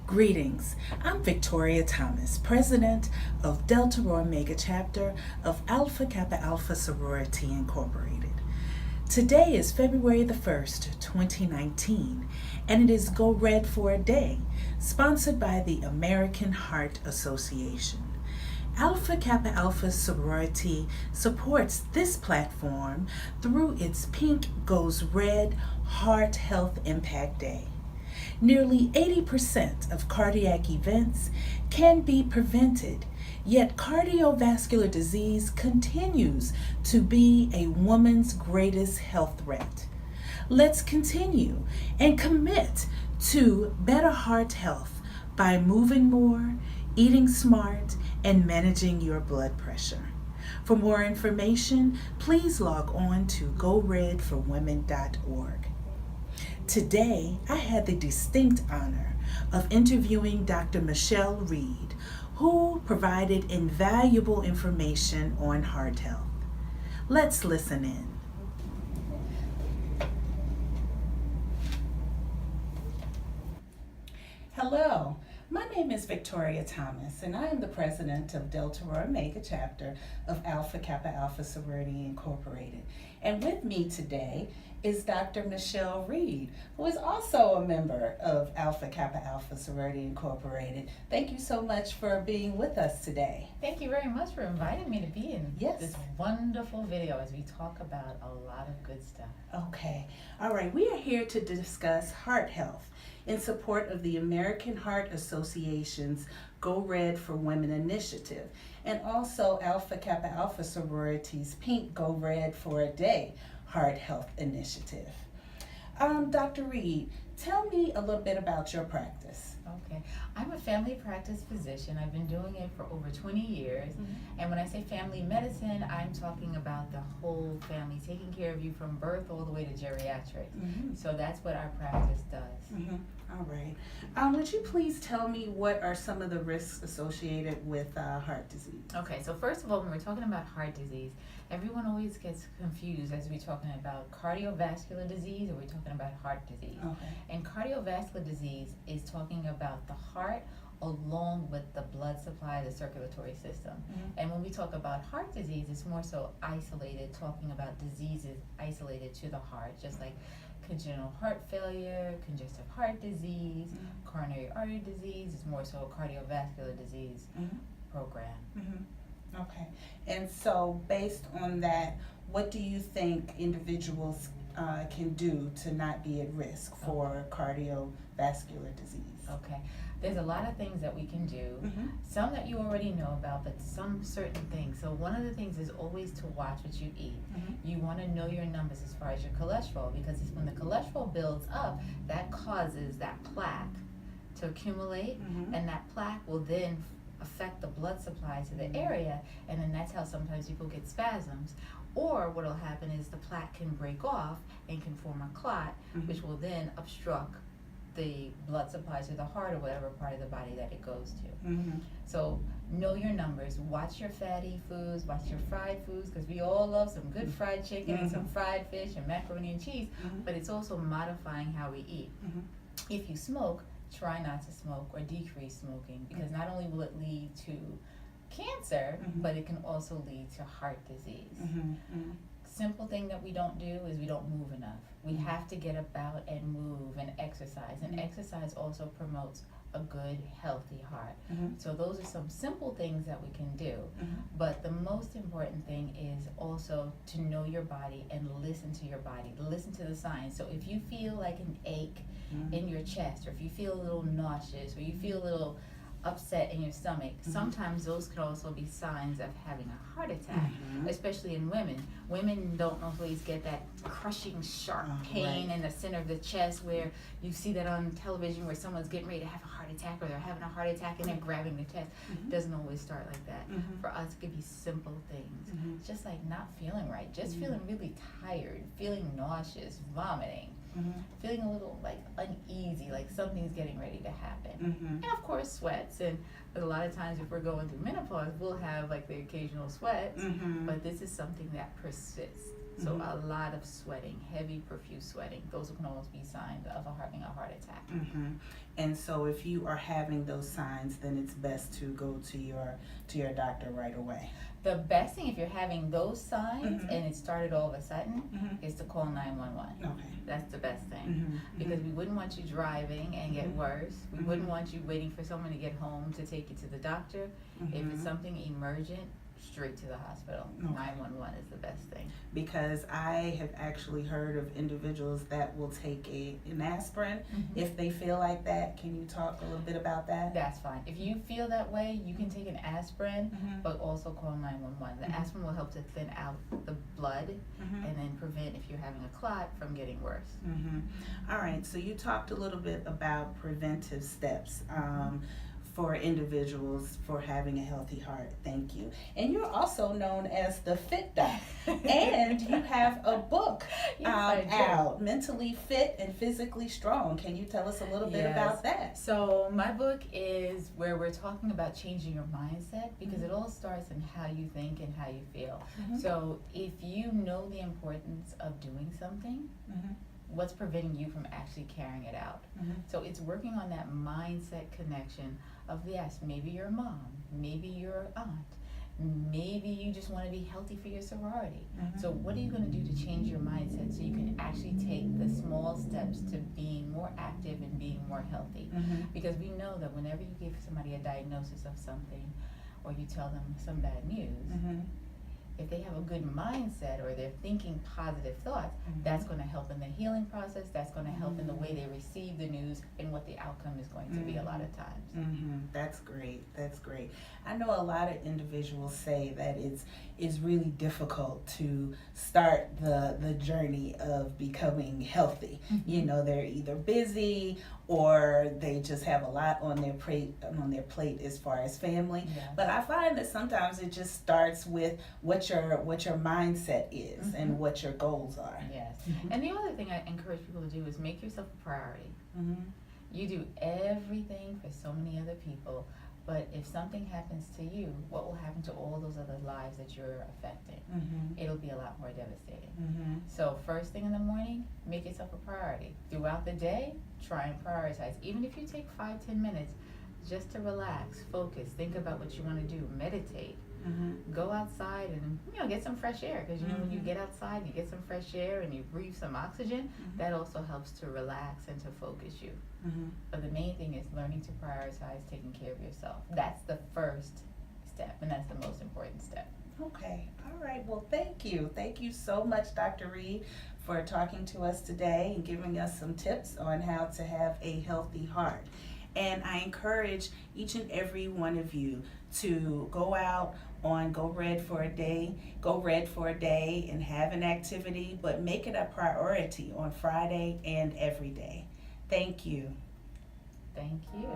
Greetings. I'm Victoria Thomas, President of Delta Rho Omega Chapter of Alpha Kappa Alpha Sorority Incorporated. Today is February the 1st, 2019, and it is Go Red for a Day, sponsored by the American Heart Association. Alpha Kappa Alpha Sorority supports this platform through its Pink Goes Red Heart Health Impact Day. Nearly 80% of cardiac events can be prevented, yet cardiovascular disease continues to be a woman's greatest health threat. Let's continue and commit to better heart health by moving more, eating smart, and managing your blood pressure. For more information, please log on to goredforwomen.org. Today, I had the distinct honor of interviewing Dr. Michelle Reed, who provided invaluable information on heart health. Let's listen in. Hello, my name is Victoria Thomas, and I am the president of Delta Rho Omega Chapter of Alpha Kappa Alpha Sorority Incorporated. And with me today is Dr. Michelle Reed, who is also a member of Alpha Kappa Alpha Sorority Incorporated. Thank you so much for being with us today. Thank you very much for inviting me to be in Yes. this wonderful video as we talk about a lot of good stuff. Okay, all right, we are here to discuss heart health in support of the American Heart Association's Go Red for Women initiative, and also Alpha Kappa Alpha Sorority's Pink Go Red for a Day Heart Health Initiative. Dr. Reed, tell me a little bit about your practice. Okay, I'm a family practice physician. I've been doing it for over 20 years. And when I say family medicine, I'm talking about the whole family, taking care of you from birth all the way to geriatrics. So that's what our practice does. All right. Would you please tell me what are some of the risks associated with heart disease? Okay, so first of all, when we're talking about heart disease, everyone always gets confused as we're talking about cardiovascular disease or we're talking about heart disease. Okay. And cardiovascular disease is talking about the heart along with the blood supply, the circulatory system. And when we talk about heart disease, it's more so isolated, talking about diseases isolated to the heart, just like congenital heart failure, congestive heart disease, coronary artery disease. It's more so a cardiovascular disease program. Okay. And so based on that, what do you think individuals can do to not be at risk for cardiovascular disease? Okay. There's a lot of things that we can do. Some that you already know about, but some certain things. So one of the things is always to watch what you eat. You want to know your numbers as far as your cholesterol, because it's when the cholesterol builds up, that causes that plaque to accumulate, and that plaque will then affect the blood supply to the area, and then that's how sometimes people get spasms. Or what will happen is the plaque can break off and can form a clot, which will then obstruct the blood supply to the heart or whatever part of the body that it goes to. So know your numbers, watch your fatty foods, watch your fried foods, because we all love some good fried chicken and some fried fish and macaroni and cheese, but it's also modifying how we eat. If you smoke, try not to smoke or decrease smoking, because not only will it lead to cancer, but it can also lead to heart disease. Simple thing that we don't do is we don't move enough. We have to get about and move and exercise, and exercise also promotes a good, healthy heart. So those are some simple things that we can do, but the most important thing is also to know your body and listen to your body, listen to the signs. So if you feel like an ache in your chest, or if you feel a little nauseous, or you feel a little upset in your stomach, sometimes those could also be signs of having a heart attack, especially in women. Women don't always get that crushing sharp pain in the center of the chest where you see that on television where someone's getting ready to have a heart attack, or they're having a heart attack and they're grabbing their chest. It doesn't always start like that. For us, it could be simple things, just like not feeling right, just feeling really tired, feeling nauseous, vomiting, feeling a little like uneasy, like something's getting ready to happen. And of course sweats, and a lot of times if we're going through menopause, we'll have like the occasional sweats, but this is something that persists. So a lot of sweating, heavy profuse sweating, those can almost be signs of having a heart attack. And so if you are having those signs, then it's best to go to your doctor right away. The best thing if you're having those signs and it started all of a sudden is to call 911. Okay. That's the best thing. Because we wouldn't want you driving and get worse. We wouldn't want you waiting for someone to get home to take you to the doctor. If it's something emergent, straight to the hospital. 911 is the best thing. Because I have actually heard of individuals that will take an aspirin if they feel like that. Can you talk a little bit about that? That's fine. If you feel that way, you can take an aspirin, but also call 911. The aspirin will help to thin out the blood and then prevent, if you're having a clot, from getting worse. All right, so you talked a little bit about preventive steps for individuals for having a healthy heart. Thank you. And you're also known as the Fit Doc. And you have a book out, Mentally Fit and Physically Strong. Can you tell us a little bit about that? So my book is where we're talking about changing your mindset, because it all starts in how you think and how you feel. So if you know the importance of doing something, what's preventing you from actually carrying it out? So it's working on that mindset connection of, yes, maybe you're a mom, maybe you're an aunt, maybe you just want to be healthy for your sorority. So what are you going to do to change your mindset so you can actually take the small steps to being more active and being more healthy? Because we know that whenever you give somebody a diagnosis of something or you tell them some bad news, if they have a good mindset or they're thinking positive thoughts, that's going to help in the healing process. That's going to help in the way they receive the news and what the outcome is going to be a lot of times. That's great. That's great. I know a lot of individuals say that it's really difficult to start the journey of becoming healthy. You know, they're either busy or they just have a lot on their plate as far as family. But I find that sometimes it just starts with what your mindset is and what your goals are. Yes. And the other thing I encourage people to do is make yourself a priority. You do everything for so many other people, but if something happens to you, what will happen to all those other lives that you're affecting? It'll be a lot more devastating. So first thing in the morning, make yourself a priority. Throughout the day, try and prioritize. Even if you take 5-10 minutes just to relax, focus, think about what you want to do, meditate. Go outside and get some fresh air, because when you get outside, you get some fresh air and you breathe some oxygen. That also helps to relax and to focus you. But the main thing is learning to prioritize taking care of yourself. That's the first step, and that's the most important step. Okay. All right. Well, thank you. Thank you so much, Dr. Reed, for talking to us today and giving us some tips on how to have a healthy heart. And I encourage each and every one of you to go out on Go Red for a Day and have an activity, but make it a priority on Friday and every day. Thank you. Thank you.